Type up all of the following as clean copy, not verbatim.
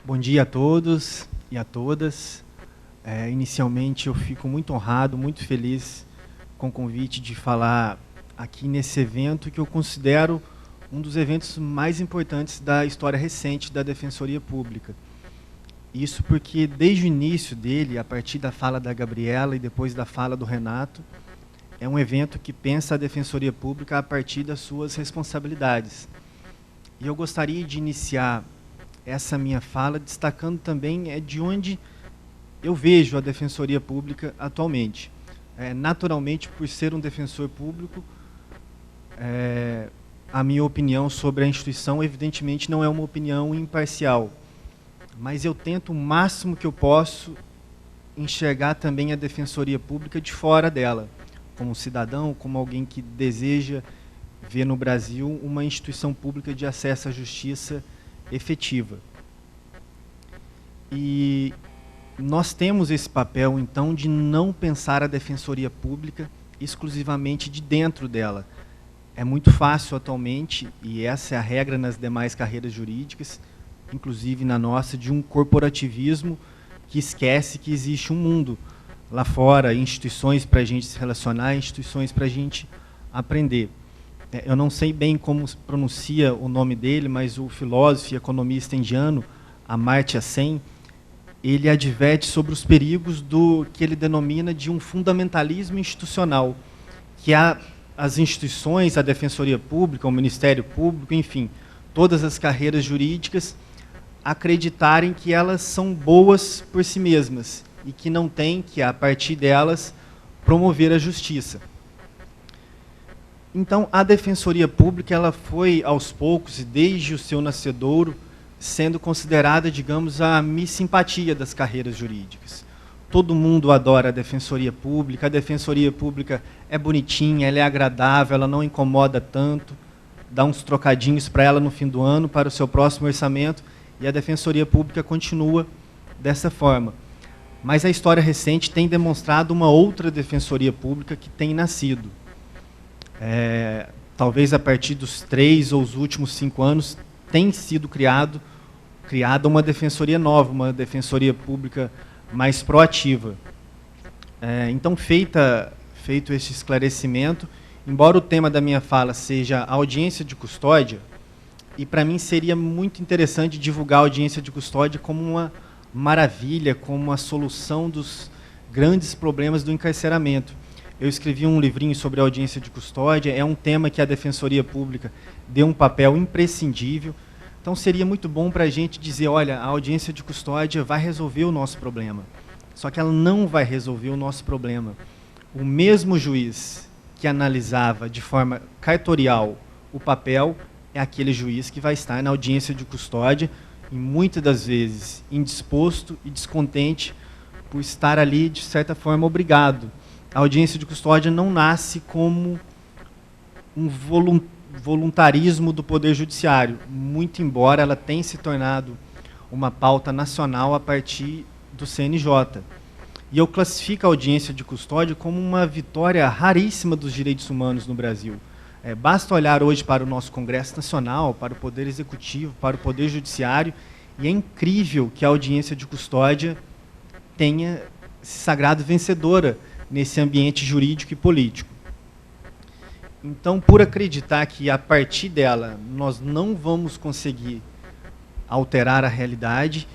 Bom dia a todos e a todas. Inicialmente, eu fico muito honrado, muito feliz com o convite de falar aqui nesse evento que eu considero um dos eventos mais importantes da história recente da Defensoria Pública. Isso porque, desde o início dele, a partir da fala da Gabriela e depois da fala do Renato, é um evento que pensa a Defensoria Pública a partir das suas responsabilidades. E eu gostaria de iniciar essa minha fala destacando também de onde eu vejo a Defensoria Pública atualmente. Naturalmente, por ser um defensor público, a minha opinião sobre a instituição, evidentemente, não é uma opinião imparcial, mas eu tento o máximo que eu posso enxergar também a Defensoria Pública de fora dela, como cidadão, como alguém que deseja ver no Brasil uma instituição pública de acesso à justiça efetiva. E nós temos esse papel, então, de não pensar a Defensoria Pública exclusivamente de dentro dela. É muito fácil atualmente, e essa é a regra nas demais carreiras jurídicas, inclusive na nossa, de um corporativismo que esquece que existe um mundo lá fora, instituições para a gente se relacionar, instituições para a gente aprender. Eu não sei bem como se pronuncia o nome dele, mas o filósofo e economista indiano, Amartya Sen, ele adverte sobre os perigos do que ele denomina de um fundamentalismo institucional, que as instituições, a Defensoria Pública, o Ministério Público, enfim, todas as carreiras jurídicas, acreditarem que elas são boas por si mesmas e que não tem que, a partir delas, promover a justiça. Então, a Defensoria Pública ela foi, aos poucos, e desde o seu nascedouro, sendo considerada, digamos, a Miss Simpatia das carreiras jurídicas. Todo mundo adora a Defensoria Pública é bonitinha, ela é agradável, ela não incomoda tanto, dá uns trocadinhos para ela no fim do ano, para o seu próximo orçamento, e a Defensoria Pública continua dessa forma. Mas a história recente tem demonstrado uma outra Defensoria Pública que tem nascido. Talvez a partir dos 3 ou os últimos 5 anos, tem sido criada uma defensoria nova, uma defensoria pública mais proativa. Então, feito esse esclarecimento, embora o tema da minha fala seja a audiência de custódia, e para mim seria muito interessante divulgar a audiência de custódia como uma maravilha, como uma solução dos grandes problemas do encarceramento. Eu escrevi um livrinho sobre a audiência de custódia, é um tema que a Defensoria Pública deu um papel imprescindível. Então, seria muito bom para a gente dizer, olha, a audiência de custódia vai resolver o nosso problema. Só que ela não vai resolver o nosso problema. O mesmo juiz que analisava de forma cartorial o papel é aquele juiz que vai estar na audiência de custódia e, muitas das vezes, indisposto e descontente por estar ali, de certa forma, obrigado. A audiência de custódia não nasce como um voluntarismo do Poder Judiciário, muito embora ela tenha se tornado uma pauta nacional a partir do CNJ. E eu classifico a audiência de custódia como uma vitória raríssima dos direitos humanos no Brasil. Basta olhar hoje para o nosso Congresso Nacional, para o Poder Executivo, para o Poder Judiciário, e é incrível que a audiência de custódia tenha se sagrado vencedora nesse ambiente jurídico e político. Então, por acreditar que, a partir dela, nós não vamos conseguir alterar a realidade,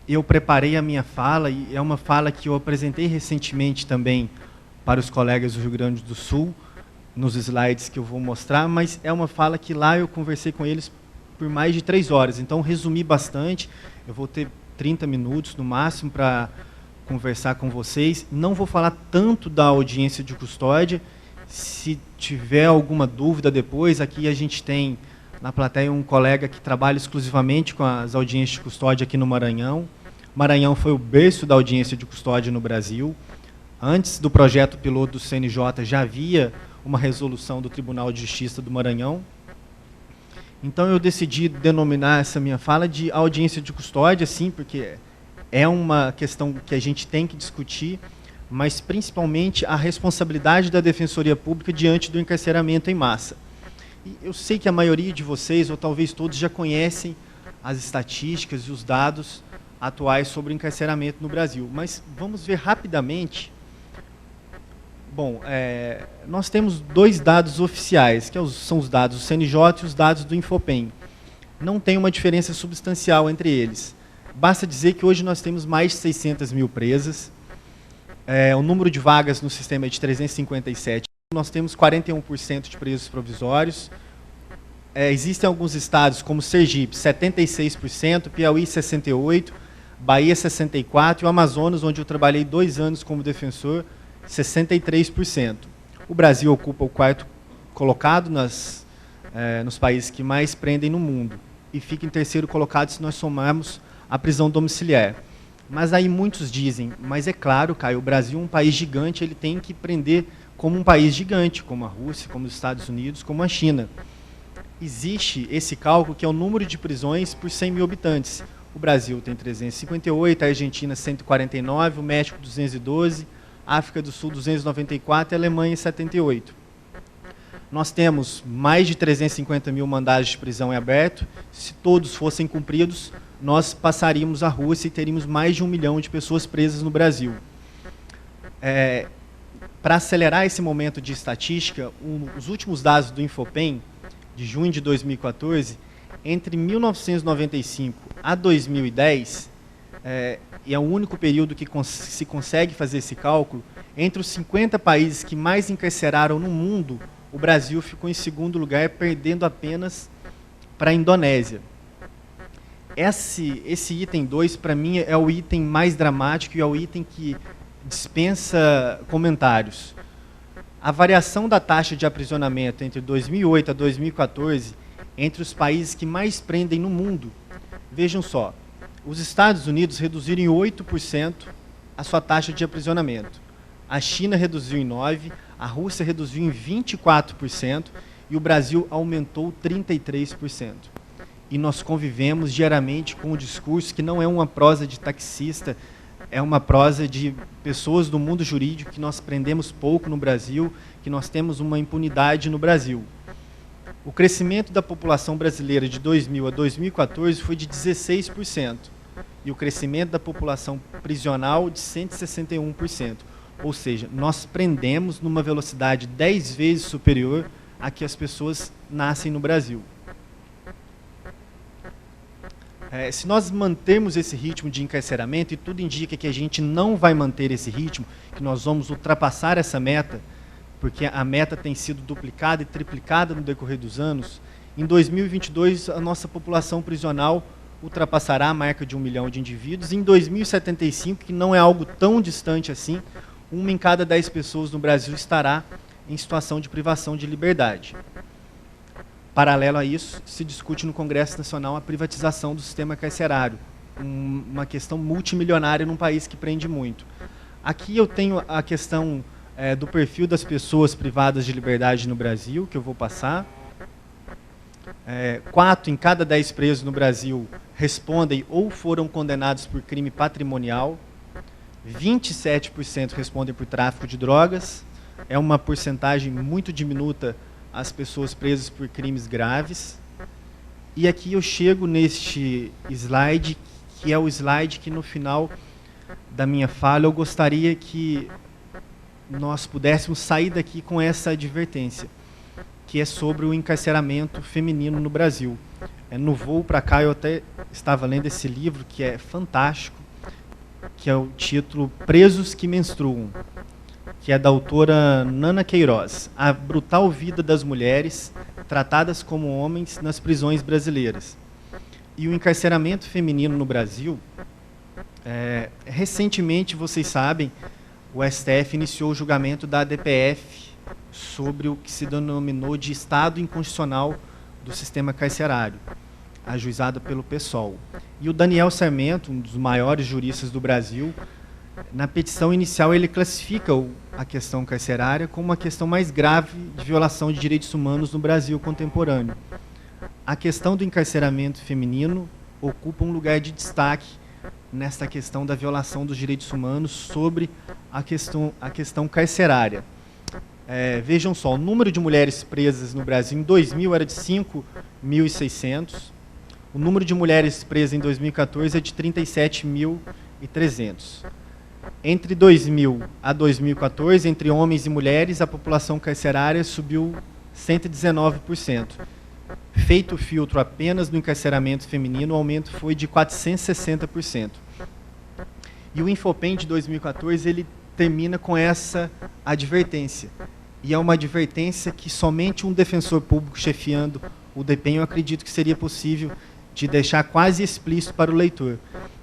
eu preparei a minha fala, e é uma fala que eu apresentei recentemente também para os colegas do Rio Grande do Sul, nos slides que eu vou mostrar, mas é uma fala que lá eu conversei com eles por mais de 3 horas. Então, resumi bastante, eu vou ter 30 minutos no máximo para conversar com vocês. Não vou falar tanto da audiência de custódia. Se tiver alguma dúvida depois, aqui a gente tem na plateia um colega que trabalha exclusivamente com as audiências de custódia aqui no Maranhão. Maranhão foi o berço da audiência de custódia no Brasil. Antes do projeto piloto do CNJ já havia uma resolução do Tribunal de Justiça do Maranhão. Então eu decidi denominar essa minha fala de audiência de custódia, sim, porque é uma questão que a gente tem que discutir, mas principalmente a responsabilidade da Defensoria Pública diante do encarceramento em massa. E eu sei que a maioria de vocês, ou talvez todos, já conhecem as estatísticas e os dados atuais sobre o encarceramento no Brasil. Mas vamos ver rapidamente. Bom, nós temos dois dados oficiais, que são os dados do CNJ e os dados do Infopem. Não tem uma diferença substancial entre eles. Basta dizer que hoje nós temos mais de 600 mil presas. O número de vagas no sistema é de 357. Nós temos 41% de presos provisórios. Existem alguns estados, como Sergipe, 76%, Piauí, 68%, Bahia, 64%, e o Amazonas, onde eu trabalhei 2 anos como defensor, 63%. O Brasil ocupa o 4º colocado nos países que mais prendem no mundo, e fica em 3º colocado se nós somarmos a prisão domiciliar. Mas aí muitos dizem, mas é claro, Caio, o Brasil é um país gigante, ele tem que prender como um país gigante, como a Rússia, como os Estados Unidos, como a China. Existe esse cálculo que é o número de prisões por 100 mil habitantes. O Brasil tem 358, a Argentina 149, o México 212, a África do Sul 294 e a Alemanha 78. Nós temos mais de 350 mil mandados de prisão em aberto. Se todos fossem cumpridos, nós passaríamos a Rússia e teríamos mais de 1 milhão de pessoas presas no Brasil. Para acelerar esse momento de estatística, os últimos dados do Infopem, de junho de 2014, entre 1995 a 2010, e é o único período que se consegue fazer esse cálculo, entre os 50 países que mais encarceraram no mundo, o Brasil ficou em 2º lugar, perdendo apenas para a Indonésia. Esse item 2, para mim, é o item mais dramático e é o item que dispensa comentários. A variação da taxa de aprisionamento entre 2008 a 2014, entre os países que mais prendem no mundo, vejam só, os Estados Unidos reduziram em 8% a sua taxa de aprisionamento. A China reduziu em 9%, a Rússia reduziu em 24% e o Brasil aumentou 33%. E nós convivemos diariamente com um discurso que não é uma prosa de taxista, é uma prosa de pessoas do mundo jurídico, que nós prendemos pouco no Brasil, que nós temos uma impunidade no Brasil. O crescimento da população brasileira de 2000 a 2014 foi de 16%, e o crescimento da população prisional de 161%. Ou seja, nós prendemos numa velocidade 10 vezes superior a que as pessoas nascem no Brasil. Se nós mantermos esse ritmo de encarceramento, e tudo indica que a gente não vai manter esse ritmo, que nós vamos ultrapassar essa meta, porque a meta tem sido duplicada e triplicada no decorrer dos anos, em 2022 a nossa população prisional ultrapassará a marca de 1 milhão de indivíduos, e em 2075, que não é algo tão distante assim, 1 em cada 10 pessoas no Brasil estará em situação de privação de liberdade. Paralelo a isso, se discute no Congresso Nacional a privatização do sistema carcerário, uma questão multimilionária num país que prende muito. Aqui eu tenho a questão do perfil das pessoas privadas de liberdade no Brasil, que eu vou passar. 4 em cada 10 presos no Brasil respondem ou foram condenados por crime patrimonial, 27% respondem por tráfico de drogas, é uma porcentagem muito diminuta as pessoas presas por crimes graves. E aqui eu chego neste slide, que é o slide que no final da minha fala eu gostaria que nós pudéssemos sair daqui com essa advertência, que é sobre o encarceramento feminino no Brasil. No voo para cá eu até estava lendo esse livro, que é fantástico, que é o título Presos que Menstruam, que é da autora Nana Queiroz, A Brutal Vida das Mulheres Tratadas como Homens nas Prisões Brasileiras. E o encarceramento feminino no Brasil, recentemente, vocês sabem, o STF iniciou o julgamento da ADPF sobre o que se denominou de Estado Inconstitucional do Sistema Carcerário, ajuizado pelo PSOL. E o Daniel Sarmento, um dos maiores juristas do Brasil, na petição inicial ele classifica a questão carcerária como uma questão mais grave de violação de direitos humanos no Brasil contemporâneo. A questão do encarceramento feminino ocupa um lugar de destaque nesta questão da violação dos direitos humanos sobre a questão carcerária. Vejam só, o número de mulheres presas no Brasil em 2000 era de 5.600, O número de mulheres presas em 2014 é de 37.300. Entre 2000 a 2014, entre homens e mulheres, a população carcerária subiu 119%. Feito o filtro apenas no encarceramento feminino, o aumento foi de 460%. E o Infopem de 2014, ele termina com essa advertência. E é uma advertência que somente um defensor público chefiando o DEPEN, eu acredito que seria possível de deixar quase explícito para o leitor,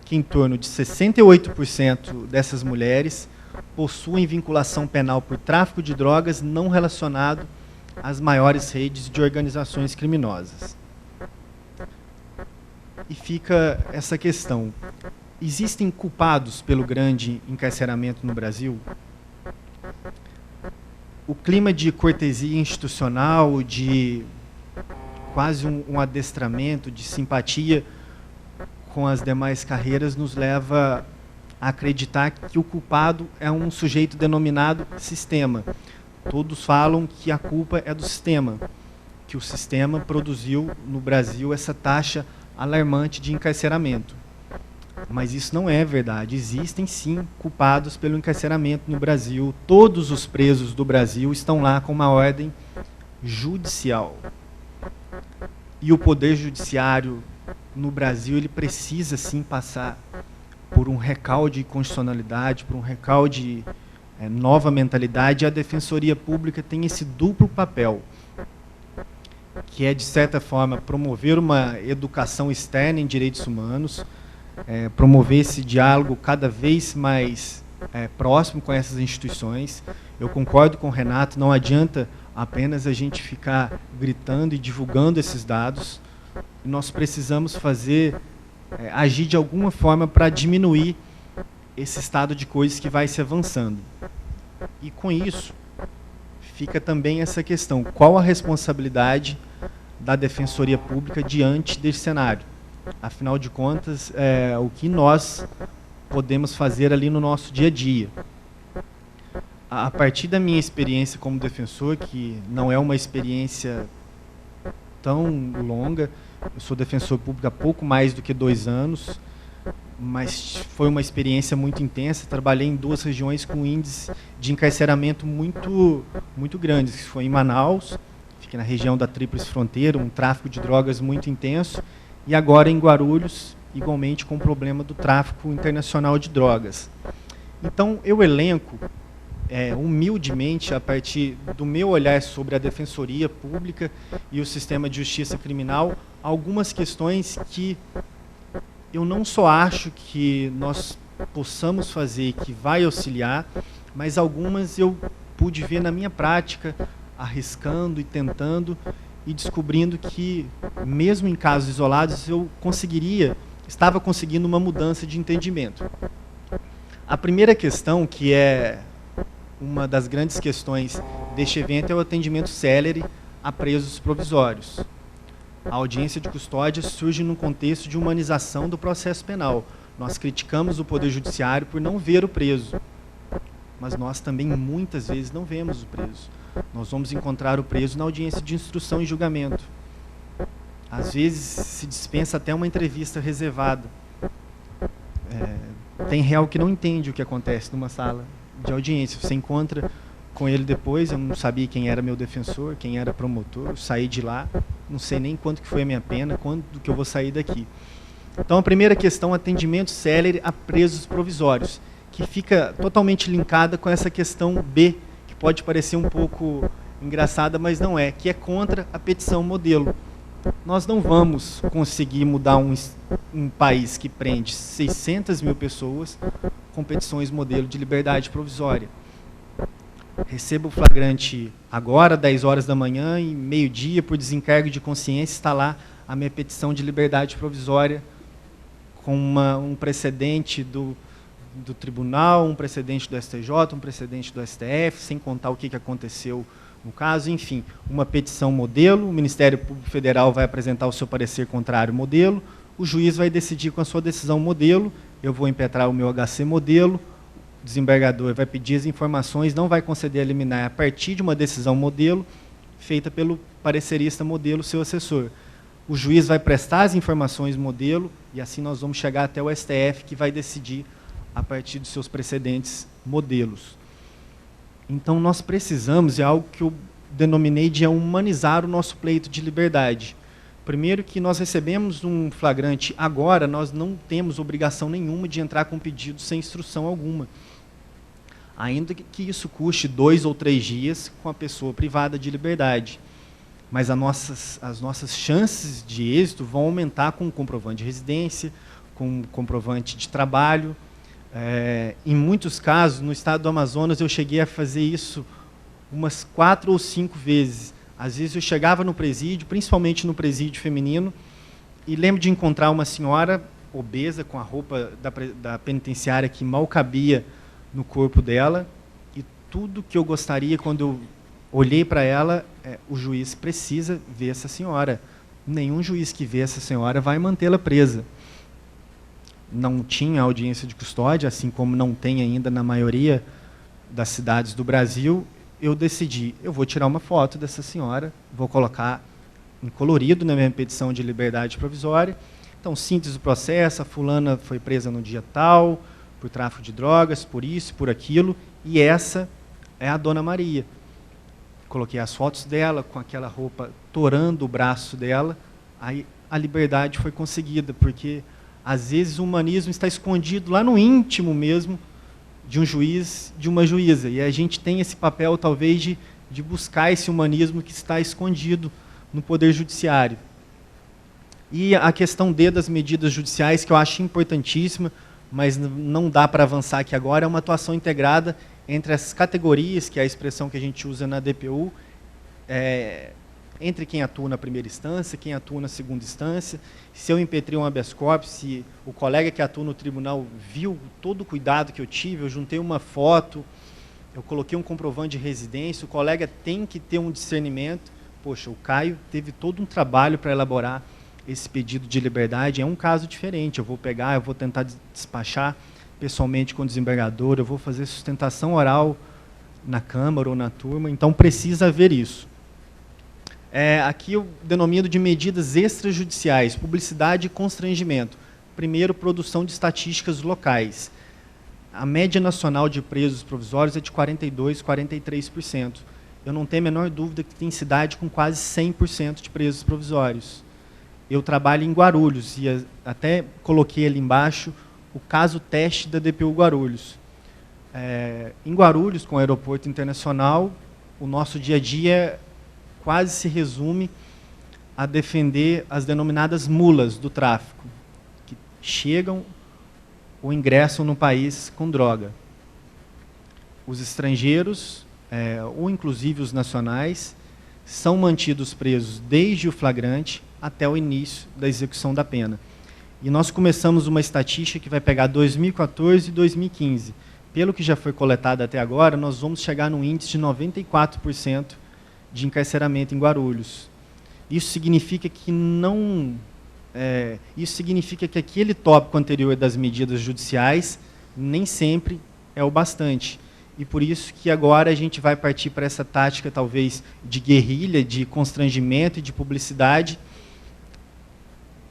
que em torno de 68% dessas mulheres possuem vinculação penal por tráfico de drogas não relacionado às maiores redes de organizações criminosas. E fica essa questão. Existem culpados pelo grande encarceramento no Brasil? O clima de cortesia institucional, de quase um adestramento, de simpatia com as demais carreiras, nos leva a acreditar que o culpado é um sujeito denominado sistema. Todos falam que a culpa é do sistema, que o sistema produziu no Brasil essa taxa alarmante de encarceramento. Mas isso não é verdade. Existem, sim, culpados pelo encarceramento no Brasil. Todos os presos do Brasil estão lá com uma ordem judicial. E o Poder Judiciário no Brasil, ele precisa, sim, passar por um recalde de constitucionalidade, por um recalde de nova mentalidade. E a Defensoria Pública tem esse duplo papel, que é, de certa forma, promover uma educação externa em direitos humanos, promover esse diálogo cada vez mais próximo com essas instituições. Eu concordo com o Renato, não adianta apenas a gente ficar gritando e divulgando esses dados. Nós precisamos agir de alguma forma para diminuir esse estado de coisas que vai se avançando. E com isso, fica também essa questão: qual a responsabilidade da Defensoria Pública diante desse cenário? Afinal de contas, o que nós podemos fazer ali no nosso dia a dia? A partir da minha experiência como defensor, que não é uma experiência tão longa, eu sou defensor público há pouco mais do que 2 anos, mas foi uma experiência muito intensa. Trabalhei em 2 regiões com índice de encarceramento muito grandes, que foi em Manaus, fica na região da Tríplice Fronteira, um tráfico de drogas muito intenso, e agora em Guarulhos, igualmente com o problema do tráfico internacional de drogas. Então, eu elenco, humildemente, a partir do meu olhar sobre a Defensoria Pública e o sistema de justiça criminal, algumas questões que eu não só acho que nós possamos fazer, que vai auxiliar, mas algumas eu pude ver na minha prática, arriscando e tentando, e descobrindo que, mesmo em casos isolados, eu estava conseguindo uma mudança de entendimento. A primeira questão, que é uma das grandes questões deste evento, é o atendimento célere a presos provisórios. A audiência de custódia surge num contexto de humanização do processo penal. Nós criticamos o Poder Judiciário por não ver o preso, mas nós também, muitas vezes, não vemos o preso. Nós vamos encontrar o preso na audiência de instrução e julgamento. Às vezes se dispensa até uma entrevista reservada. Tem réu que não entende o que acontece numa sala de audiência. Você encontra com ele depois. Eu não sabia quem era meu defensor, quem era promotor. Eu saí de lá, não sei nem quanto que foi a minha pena, quando que eu vou sair daqui. Então, a primeira questão, atendimento célere a presos provisórios, que fica totalmente linkada com essa questão B, que pode parecer um pouco engraçada, mas não é, que é contra a petição modelo. Nós não vamos conseguir mudar um país que prende 600 mil pessoas com petições modelo de liberdade provisória. Recebo o flagrante agora, 10 horas da manhã, e meio-dia, por desencargo de consciência, está lá a minha petição de liberdade provisória, com um precedente do tribunal, um precedente do STJ, um precedente do STF, sem contar o que aconteceu no caso. Enfim, uma petição modelo, o Ministério Público Federal vai apresentar o seu parecer contrário modelo, o juiz vai decidir com a sua decisão modelo, eu vou impetrar o meu HC modelo, o desembargador vai pedir as informações, não vai conceder a liminar a partir de uma decisão modelo, feita pelo parecerista modelo, seu assessor. o juiz vai prestar as informações modelo, e assim nós vamos chegar até o STF, que vai decidir a partir dos seus precedentes modelos. Então, nós precisamos, é algo que eu denominei de humanizar o nosso pleito de liberdade. Primeiro que nós recebemos um flagrante agora, nós não temos obrigação nenhuma de entrar com pedido sem instrução alguma. Ainda que isso custe 2 ou 3 dias com a pessoa privada de liberdade. Mas as nossas chances de êxito vão aumentar com o comprovante de residência, com o comprovante de trabalho. Em muitos casos, no estado do Amazonas, eu cheguei a fazer isso umas 4 ou 5 vezes. Às vezes eu chegava no presídio, principalmente no presídio feminino, e lembro de encontrar uma senhora obesa, com a roupa da penitenciária que mal cabia no corpo dela, e tudo que eu gostaria, quando eu olhei para ela, o juiz precisa ver essa senhora. Nenhum juiz que vê essa senhora vai mantê-la presa. Não tinha audiência de custódia, assim como não tem ainda na maioria das cidades do Brasil. Eu decidi, eu vou tirar uma foto dessa senhora, vou colocar em colorido na minha petição de liberdade provisória. Então, síntese do processo, a fulana foi presa no dia tal, por tráfico de drogas, por isso, por aquilo, e essa é a Dona Maria. Coloquei as fotos dela, com aquela roupa torando o braço dela, aí a liberdade foi conseguida, porque às vezes o humanismo está escondido lá no íntimo mesmo de um juiz, de uma juíza, e a gente tem esse papel talvez de buscar esse humanismo que está escondido no Poder Judiciário. E a questão das medidas judiciais, que eu acho importantíssima, mas não dá para avançar aqui agora, é uma atuação integrada entre as categorias, que é a expressão que a gente usa na DPU, entre quem atua na primeira instância, quem atua na segunda instância. Se eu impetrei um habeas corpus, se o colega que atua no tribunal viu todo o cuidado que eu tive, eu juntei uma foto, eu coloquei um comprovante de residência, o colega tem que ter um discernimento. Poxa, o Caio teve todo um trabalho para elaborar esse pedido de liberdade, é um caso diferente, eu vou pegar, eu vou tentar despachar pessoalmente com o desembargador, eu vou fazer sustentação oral na Câmara ou na turma, então precisa haver isso. Aqui eu denomino de medidas extrajudiciais, publicidade e constrangimento. Primeiro, produção de estatísticas locais. A média nacional de presos provisórios é de 42%, 43%. Eu não tenho a menor dúvida que tem cidade com quase 100% de presos provisórios. Eu trabalho em Guarulhos, e até coloquei ali embaixo o caso teste da DPU Guarulhos. Em Guarulhos, com o aeroporto internacional, o nosso dia a dia quase se resume a defender as denominadas mulas do tráfico, que chegam ou ingressam no país com droga. Os estrangeiros, ou inclusive os nacionais, são mantidos presos desde o flagrante até o início da execução da pena. E nós começamos uma estatística que vai pegar 2014 e 2015. Pelo que já foi coletado até agora, nós vamos chegar num índice de 94% de encarceramento em Guarulhos. Isso significa que aquele tópico anterior das medidas judiciais nem sempre é o bastante. E por isso que agora a gente vai partir para essa tática, talvez, de guerrilha, de constrangimento e de publicidade,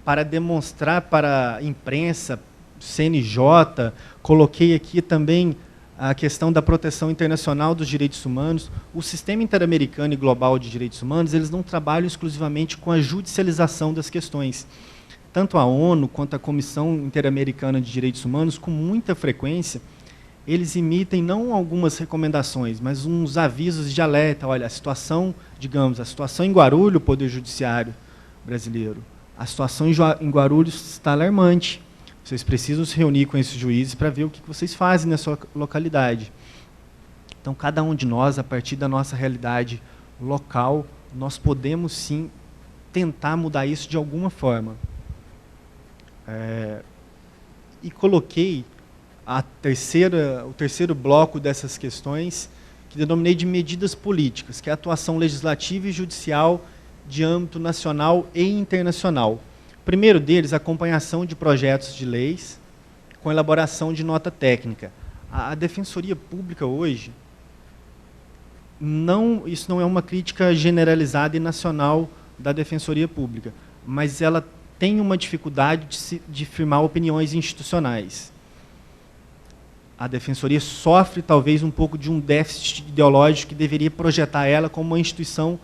para demonstrar para a imprensa, CNJ, coloquei aqui também a questão da proteção internacional dos direitos humanos. O sistema interamericano e global de direitos humanos, eles não trabalham exclusivamente com a judicialização das questões. Tanto a ONU quanto a Comissão Interamericana de Direitos Humanos, com muita frequência, eles emitem não algumas recomendações, mas uns avisos de alerta. Olha, a situação, digamos, a situação em Guarulhos, o Poder Judiciário brasileiro, a situação em Guarulhos está alarmante. Vocês precisam se reunir com esses juízes para ver o que vocês fazem na sua localidade. Então, cada um de nós, a partir da nossa realidade local, nós podemos, sim, tentar mudar isso de alguma forma. E coloquei o terceiro bloco dessas questões, que denominei de medidas políticas, que é a atuação legislativa e judicial de âmbito nacional e internacional. O primeiro deles, a acompanhação de projetos de leis com elaboração de nota técnica. A Defensoria Pública hoje, isso não é uma crítica generalizada e nacional da Defensoria Pública. mas ela tem uma dificuldade de firmar opiniões institucionais. A Defensoria sofre, talvez, um pouco de um déficit ideológico que deveria projetar ela como uma instituição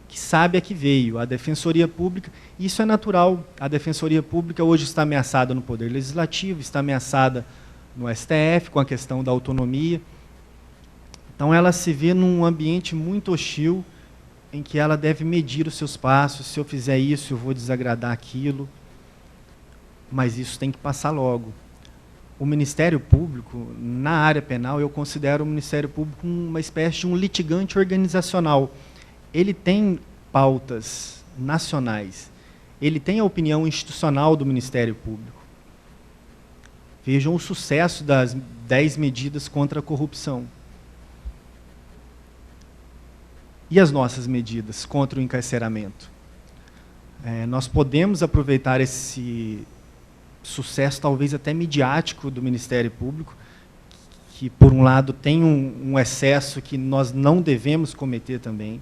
que sabe a que veio. A Defensoria Pública, isso é natural, a Defensoria Pública hoje está ameaçada no Poder Legislativo, está ameaçada no STF, com a questão da autonomia. Então, ela se vê num ambiente muito hostil, em que ela deve medir os seus passos. Se eu fizer isso, eu vou desagradar aquilo. Mas isso tem que passar logo. O Ministério Público, na área penal, eu considero o Ministério Público uma espécie de um litigante organizacional. Ele tem pautas nacionais. Ele tem a opinião institucional do Ministério Público. Vejam o sucesso das 10 medidas contra a corrupção. E as nossas medidas contra o encarceramento? Nós podemos aproveitar esse sucesso, talvez até midiático, do Ministério Público, que, por um lado, tem um excesso que nós não devemos cometer também.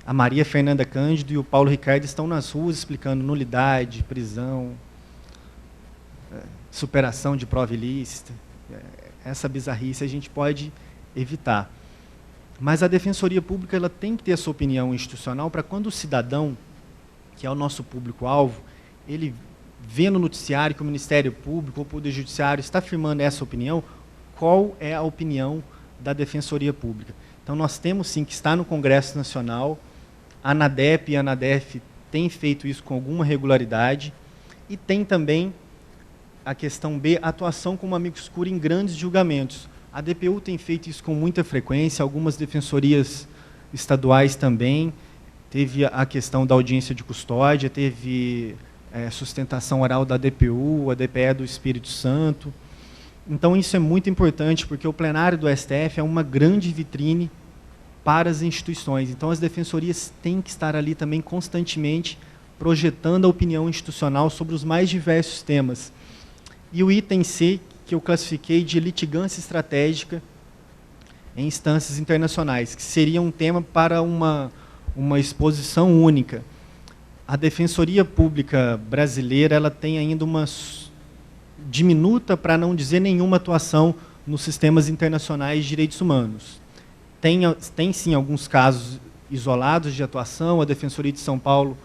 A Maria Fernanda Cândido e o Paulo Ricardo estão nas ruas explicando nulidade, prisão, superação de prova ilícita. Essa bizarrice a gente pode evitar. Mas a Defensoria Pública ela tem que ter essa opinião institucional para quando o cidadão, que é o nosso público-alvo, ele vê no noticiário que o Ministério Público ou o Poder Judiciário está afirmando essa opinião, qual é a opinião da Defensoria Pública. Então, nós temos, sim, que estar no Congresso Nacional, a ANADEP e a ANADEF têm feito isso com alguma regularidade, e tem também a questão B, atuação como amigo escuro em grandes julgamentos. A DPU tem feito isso com muita frequência, algumas defensorias estaduais também. Teve a questão da audiência de custódia, teve sustentação oral da DPU, a DPE do Espírito Santo. Então, isso é muito importante, porque o plenário do STF é uma grande vitrine para as instituições. Então, as defensorias têm que estar ali também constantemente projetando a opinião institucional sobre os mais diversos temas. E o item C, que eu classifiquei de litigância estratégica em instâncias internacionais, que seria um tema para uma exposição única. A Defensoria Pública brasileira ela tem ainda uma diminuta, para não dizer nenhuma, atuação nos sistemas internacionais de direitos humanos. Tem sim alguns casos isolados de atuação. A Defensoria de São Paulo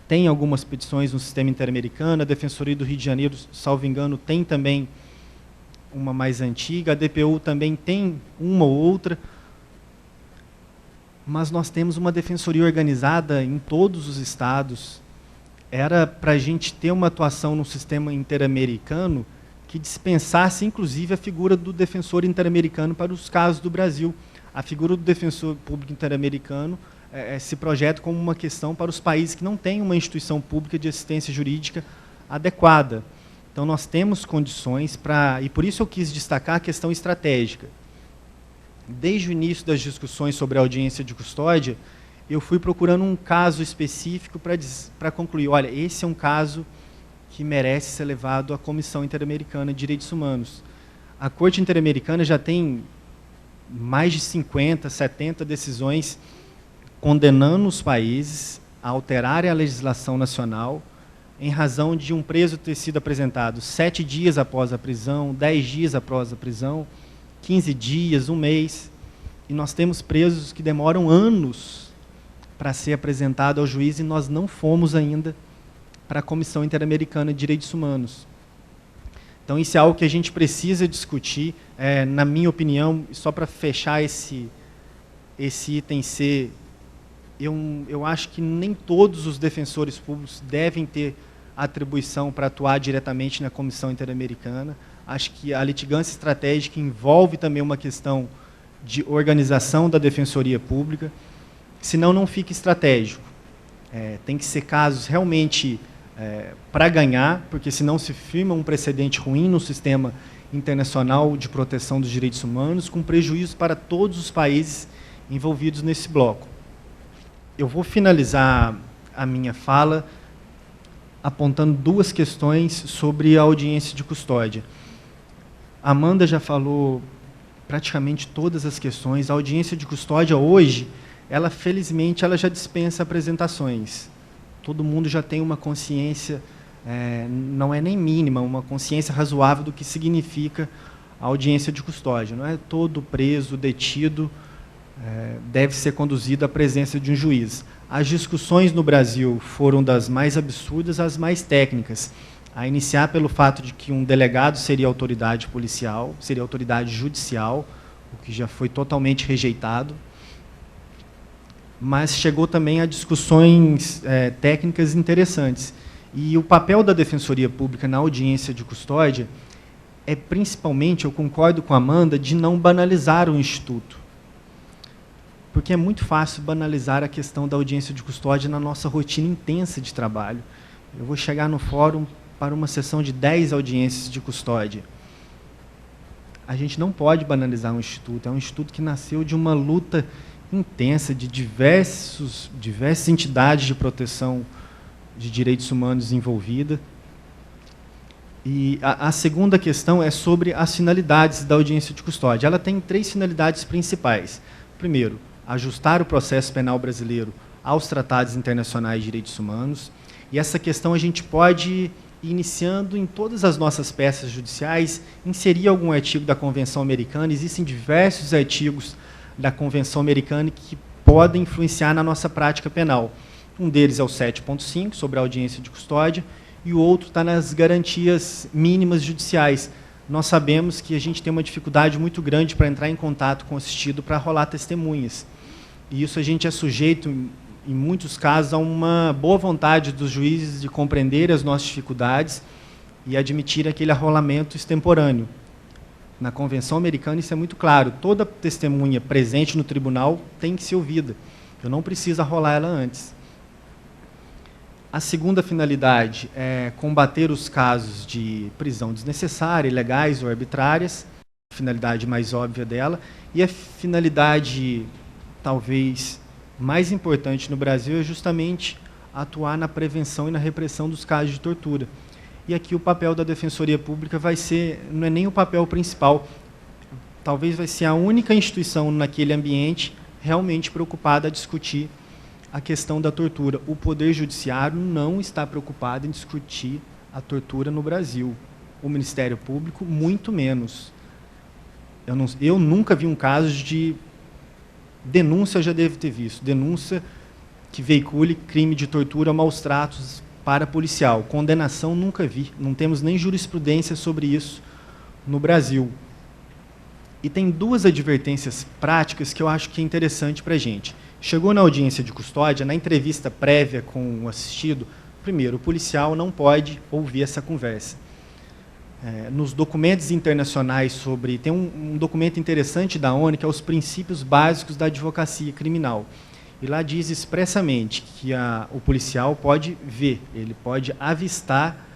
tem algumas petições no sistema interamericano, a Defensoria do Rio de Janeiro, salvo engano, tem também uma mais antiga, a DPU também tem uma ou outra, mas nós temos uma defensoria organizada em todos os estados. Era para a gente ter uma atuação no sistema interamericano que dispensasse, inclusive, a figura do defensor interamericano para os casos do Brasil. A figura do defensor público interamericano se projeta como uma questão para os países que não têm uma instituição pública de assistência jurídica adequada. Então, nós temos condições para... E por isso eu quis destacar a questão estratégica. Desde o início das discussões sobre a audiência de custódia, eu fui procurando um caso específico para concluir, olha, esse é um caso que merece ser levado à Comissão Interamericana de Direitos Humanos. A Corte Interamericana já tem mais de 50, 70 decisões condenando os países a alterarem a legislação nacional em razão de um preso ter sido apresentado 7 dias após a prisão, 10 dias após a prisão, 15 dias, 1 mês. E nós temos presos que demoram anos para ser apresentado ao juiz e nós não fomos ainda para a Comissão Interamericana de Direitos Humanos. Então, isso é algo que a gente precisa discutir. Na minha opinião, só para fechar esse item C, eu acho que nem todos os defensores públicos devem ter atribuição para atuar diretamente na Comissão Interamericana. Acho que a litigância estratégica envolve também uma questão de organização da Defensoria Pública, senão não fica estratégico. Tem que ser casos realmente para ganhar, porque senão se firma um precedente ruim no sistema internacional de proteção dos direitos humanos, com prejuízo para todos os países envolvidos nesse bloco. Eu vou finalizar a minha fala apontando 2 questões sobre a audiência de custódia. A Amanda já falou praticamente todas as questões. A audiência de custódia hoje, felizmente, ela já dispensa apresentações. todo mundo já tem uma consciência, não é nem mínima, uma consciência razoável do que significa a audiência de custódia. Não é todo preso, detido, deve ser conduzido à presença de um juiz. As discussões no Brasil foram das mais absurdas às mais técnicas, a iniciar pelo fato de que um delegado seria autoridade policial, seria autoridade judicial, o que já foi totalmente rejeitado, mas chegou também a discussões técnicas interessantes. E o papel da Defensoria Pública na audiência de custódia é principalmente, eu concordo com a Amanda, de não banalizar o instituto. Porque é muito fácil banalizar a questão da audiência de custódia na nossa rotina intensa de trabalho. Eu vou chegar no fórum para uma sessão de 10 audiências de custódia. A gente não pode banalizar um instituto, é um instituto que nasceu de uma luta intensa de diversas entidades de proteção de direitos humanos envolvidas. E a segunda questão é sobre as finalidades da audiência de custódia. Ela tem 3 finalidades principais. Primeiro, ajustar o processo penal brasileiro aos tratados internacionais de direitos humanos. E essa questão a gente pode, iniciando em todas as nossas peças judiciais, inserir algum artigo da Convenção Americana. Existem diversos artigos da Convenção Americana que podem influenciar na nossa prática penal. Um deles é o 7.5, sobre a audiência de custódia, e o outro está nas garantias mínimas judiciais. Nós sabemos que a gente tem uma dificuldade muito grande para entrar em contato com o assistido para rolar testemunhas. E isso a gente é sujeito, em muitos casos, a uma boa vontade dos juízes de compreender as nossas dificuldades e admitir aquele arrolamento extemporâneo. Na Convenção Americana isso é muito claro, toda testemunha presente no tribunal tem que ser ouvida. Eu não preciso arrolar ela antes. A segunda finalidade é combater os casos de prisão desnecessária, ilegais ou arbitrárias, a finalidade mais óbvia dela, e a finalidade talvez mais importante no Brasil é justamente atuar na prevenção e na repressão dos casos de tortura. E aqui o papel da Defensoria Pública vai ser, não é nem o papel principal, talvez vai ser a única instituição naquele ambiente realmente preocupada a discutir a questão da tortura. O Poder Judiciário não está preocupado em discutir a tortura no Brasil. O Ministério Público, muito menos. Eu nunca vi um caso de denúncia, eu já devo ter visto, denúncia que veicule crime de tortura ou maus tratos para policial. Condenação, nunca vi. Não temos nem jurisprudência sobre isso no Brasil. E tem 2 advertências práticas que eu acho que é interessante para a gente. Chegou na audiência de custódia, na entrevista prévia com o assistido, primeiro, o policial não pode ouvir essa conversa. Nos documentos internacionais sobre... Tem um documento interessante da ONU, que é os princípios básicos da advocacia criminal. E lá diz expressamente que o policial pode ver, ele pode avistar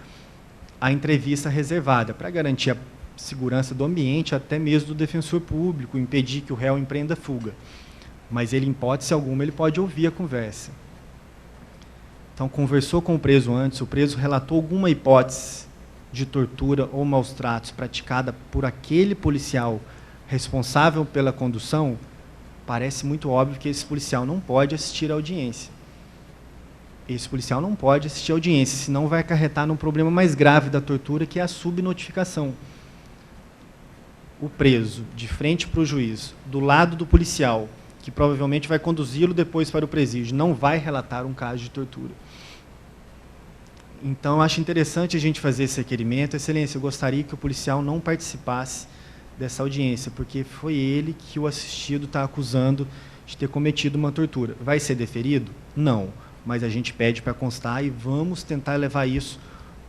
a entrevista reservada, para garantir a segurança do ambiente, até mesmo do defensor público, impedir que o réu empreenda fuga. Mas ele, em hipótese alguma, ele pode ouvir a conversa. Então, conversou com o preso antes, o preso relatou alguma hipótese de tortura ou maus tratos praticada por aquele policial responsável pela condução, parece muito óbvio que esse policial não pode assistir à audiência. Esse policial não pode assistir à audiência, senão vai acarretar num problema mais grave da tortura, que é a subnotificação. O preso, de frente para o juiz, do lado do policial, que provavelmente vai conduzi-lo depois para o presídio, não vai relatar um caso de tortura. Então, eu acho interessante a gente fazer esse requerimento. Excelência, eu gostaria que o policial não participasse dessa audiência, porque foi ele que o assistido está acusando de ter cometido uma tortura. Vai ser deferido? Não, mas a gente pede para constar e vamos tentar levar isso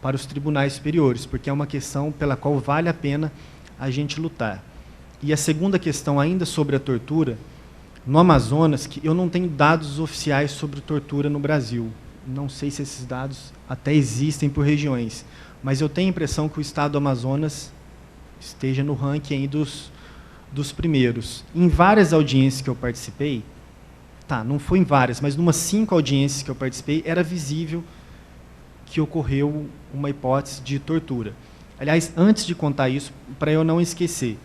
para os tribunais superiores, porque é uma questão pela qual vale a pena a gente lutar. E a segunda questão, ainda sobre a tortura, no Amazonas, que eu não tenho dados oficiais sobre tortura no Brasil, não sei se esses dados até existem por regiões, mas eu tenho a impressão que o estado do Amazonas esteja no ranking aí dos primeiros. Em várias audiências que eu participei, não foi em várias, mas numas 5 audiências que eu participei, era visível que ocorreu uma hipótese de tortura. Aliás, antes de contar isso, para eu não esquecer,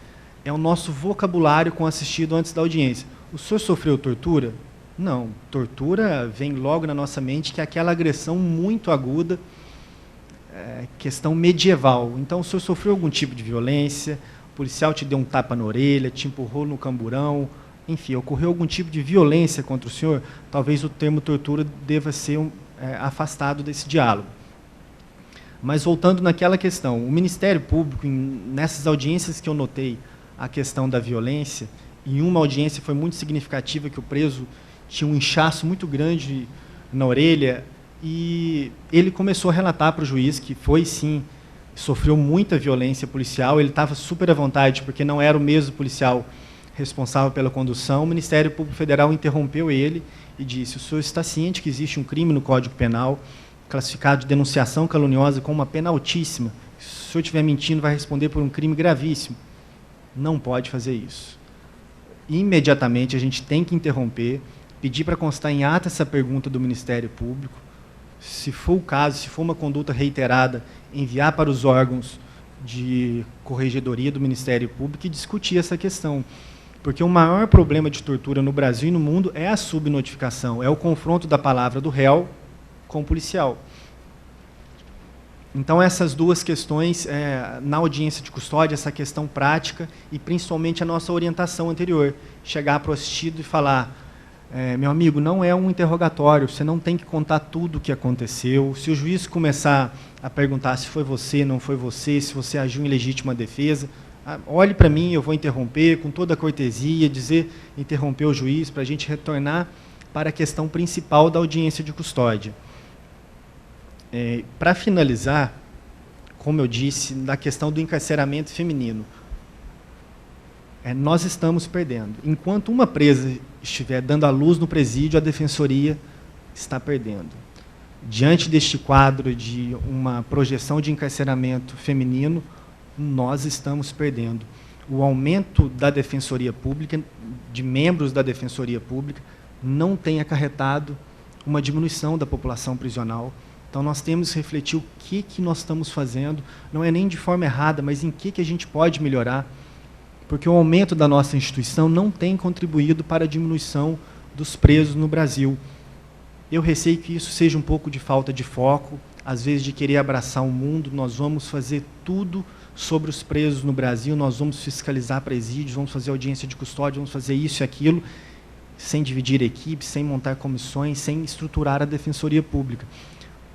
é o nosso vocabulário com assistido antes da audiência. O senhor sofreu tortura? Não, tortura vem logo na nossa mente, que é aquela agressão muito aguda, questão medieval. Então, o senhor sofreu algum tipo de violência, o policial te deu um tapa na orelha, te empurrou no camburão, enfim, ocorreu algum tipo de violência contra o senhor, talvez o termo tortura deva ser afastado desse diálogo. Mas, voltando naquela questão, o Ministério Público, nessas audiências que eu notei a questão da violência, em uma audiência foi muito significativa, que o preso tinha um inchaço muito grande na orelha, e ele começou a relatar para o juiz que foi, sim, sofreu muita violência policial, ele estava super à vontade, porque não era o mesmo policial responsável pela condução. O Ministério Público Federal interrompeu ele e disse: o senhor está ciente que existe um crime no Código Penal, classificado de denunciação caluniosa com uma pena altíssima? Se o senhor estiver mentindo, vai responder por um crime gravíssimo. Não pode fazer isso. Imediatamente a gente tem que interromper, pedir para constar em ata essa pergunta do Ministério Público, se for o caso, se for uma conduta reiterada, enviar para os órgãos de corregedoria do Ministério Público e discutir essa questão. Porque o maior problema de tortura no Brasil e no mundo é a subnotificação, é o confronto da palavra do réu com o policial. Então, essas duas questões, na audiência de custódia, essa questão prática e, principalmente, a nossa orientação anterior. Chegar para o assistido e falar: meu amigo, não é um interrogatório, você não tem que contar tudo o que aconteceu. Se o juiz começar a perguntar se foi você, não foi você, se você agiu em legítima defesa, olhe para mim, eu vou interromper com toda a cortesia, interromper o juiz, para a gente retornar para a questão principal da audiência de custódia. Para finalizar, como eu disse, na questão do encarceramento feminino, nós estamos perdendo. Enquanto uma presa estiver dando à luz no presídio, a defensoria está perdendo. Diante deste quadro de uma projeção de encarceramento feminino, nós estamos perdendo. O aumento da defensoria pública, de membros da defensoria pública, não tem acarretado uma diminuição da população prisional. Então, nós temos que refletir o que nós estamos fazendo, não é nem de forma errada, mas em que a gente pode melhorar, porque o aumento da nossa instituição não tem contribuído para a diminuição dos presos no Brasil. Eu receio que isso seja um pouco de falta de foco, às vezes de querer abraçar o mundo. Nós vamos fazer tudo sobre os presos no Brasil, nós vamos fiscalizar presídios, vamos fazer audiência de custódia, vamos fazer isso e aquilo, sem dividir equipes, sem montar comissões, sem estruturar a defensoria pública.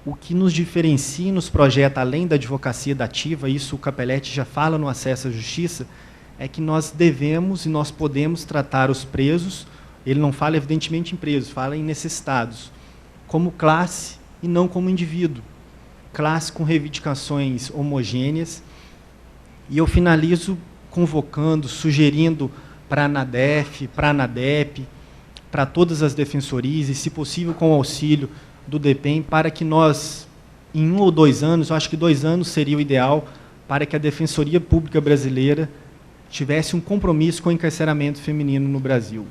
O que nos diferencia e nos projeta, além da advocacia dativa, isso o Capelletti já fala no Acesso à Justiça, é que nós devemos e nós podemos tratar os presos, ele não fala evidentemente em presos, fala em necessitados, como classe e não como indivíduo. Classe com reivindicações homogêneas. E eu finalizo convocando, sugerindo para a ANADEF, para a ANADEP, para todas as defensorias, e se possível com o auxílio do DEPEN, para que nós, em 1 ou 2 anos, eu acho que 2 anos seria o ideal, para que a Defensoria Pública Brasileira tivesse um compromisso com o encarceramento feminino no Brasil.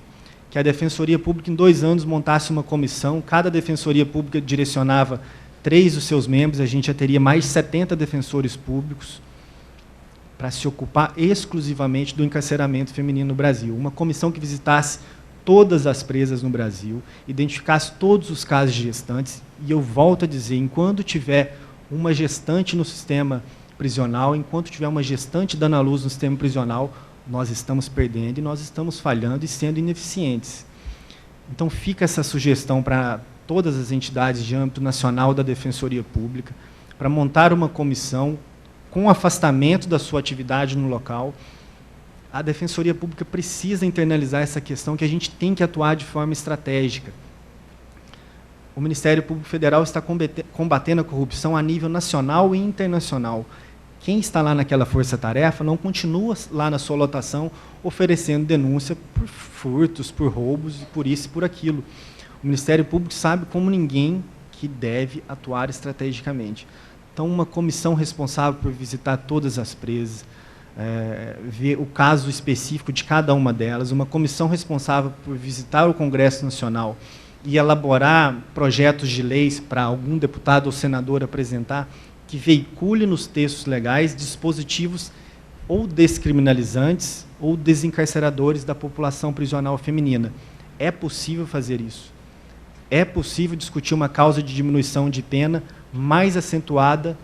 Que a Defensoria Pública, em 2 anos, montasse uma comissão, cada Defensoria Pública direcionava 3 dos seus membros, a gente já teria mais de 70 defensores públicos para se ocupar exclusivamente do encarceramento feminino no Brasil. Uma comissão que visitasse todas as presas no Brasil, identificasse todos os casos de gestantes, e eu volto a dizer, enquanto tiver uma gestante no sistema prisional, enquanto tiver uma gestante dando à luz no sistema prisional, nós estamos perdendo e nós estamos falhando e sendo ineficientes. Então, fica essa sugestão para todas as entidades de âmbito nacional da Defensoria Pública, para montar uma comissão com afastamento da sua atividade no local. A Defensoria Pública precisa internalizar essa questão, que a gente tem que atuar de forma estratégica. O Ministério Público Federal está combatendo a corrupção a nível nacional e internacional. Quem está lá naquela força-tarefa não continua lá na sua lotação oferecendo denúncia por furtos, por roubos, por isso e por aquilo. O Ministério Público sabe como ninguém que deve atuar estrategicamente. Então, uma comissão responsável por visitar todas as presas, ver o caso específico de cada uma delas, uma comissão responsável por visitar o Congresso Nacional e elaborar projetos de leis para algum deputado ou senador apresentar, que veicule nos textos legais dispositivos ou descriminalizantes ou desencarceradores da população prisional feminina. É possível fazer isso. É possível discutir uma causa de diminuição de pena mais acentuada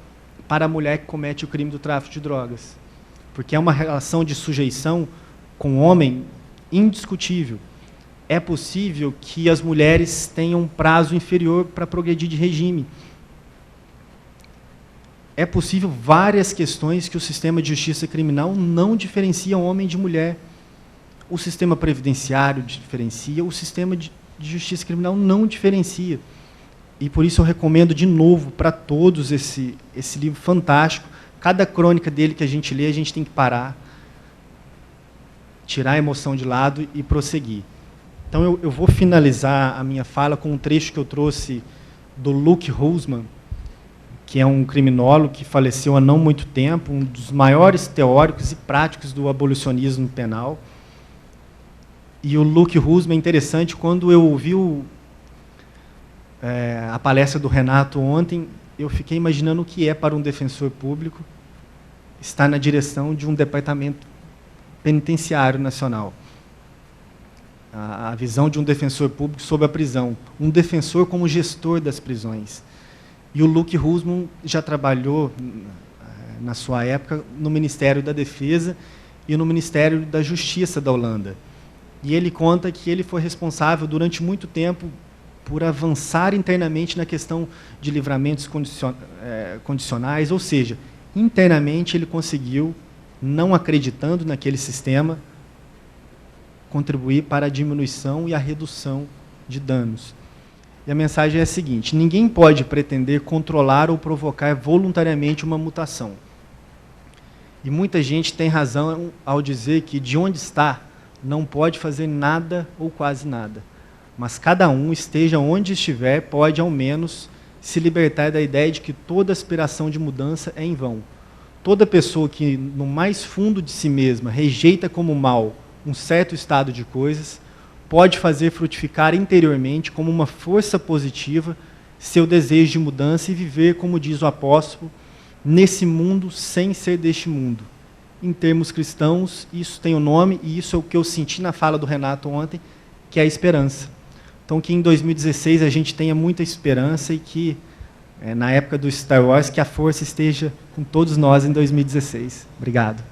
para a mulher que comete o crime do tráfico de drogas. Porque é uma relação de sujeição com o homem indiscutível. É possível que as mulheres tenham um prazo inferior para progredir de regime. É possível várias questões que o sistema de justiça criminal não diferencia homem de mulher. O sistema previdenciário diferencia, o sistema de justiça criminal não diferencia. E por isso eu recomendo de novo para todos esse livro fantástico. Cada crônica dele que a gente lê, a gente tem que parar, tirar a emoção de lado e prosseguir. Então eu vou finalizar a minha fala com um trecho que eu trouxe do Luke Husman, que é um criminólogo que faleceu há não muito tempo, um dos maiores teóricos e práticos do abolicionismo penal. E o Luke Husman é interessante, quando eu ouvi a palestra do Renato ontem, eu fiquei imaginando o que é para um defensor público estar na direção de um departamento penitenciário nacional. A visão de um defensor público sobre a prisão, um defensor como gestor das prisões. E o Luke Husman já trabalhou, na sua época, no Ministério da Defesa e no Ministério da Justiça da Holanda. E ele conta que ele foi responsável, durante muito tempo, por avançar internamente na questão de livramentos condicionais, ou seja, internamente ele conseguiu, não acreditando naquele sistema, contribuir para a diminuição e a redução de danos. E a mensagem é a seguinte: ninguém pode pretender controlar ou provocar voluntariamente uma mutação. E muita gente tem razão ao dizer que de onde está não pode fazer nada ou quase nada. Mas cada um, esteja onde estiver, pode ao menos se libertar da ideia de que toda aspiração de mudança é em vão. Toda pessoa que, no mais fundo de si mesma, rejeita como mal um certo estado de coisas, pode fazer frutificar interiormente como uma força positiva seu desejo de mudança e viver, como diz o apóstolo, nesse mundo sem ser deste mundo. Em termos cristãos, isso tem um nome, e isso é o que eu senti na fala do Renato ontem, que é a esperança. Então, que em 2016 a gente tenha muita esperança e que, na época do Star Wars, que a força esteja com todos nós em 2016. Obrigado.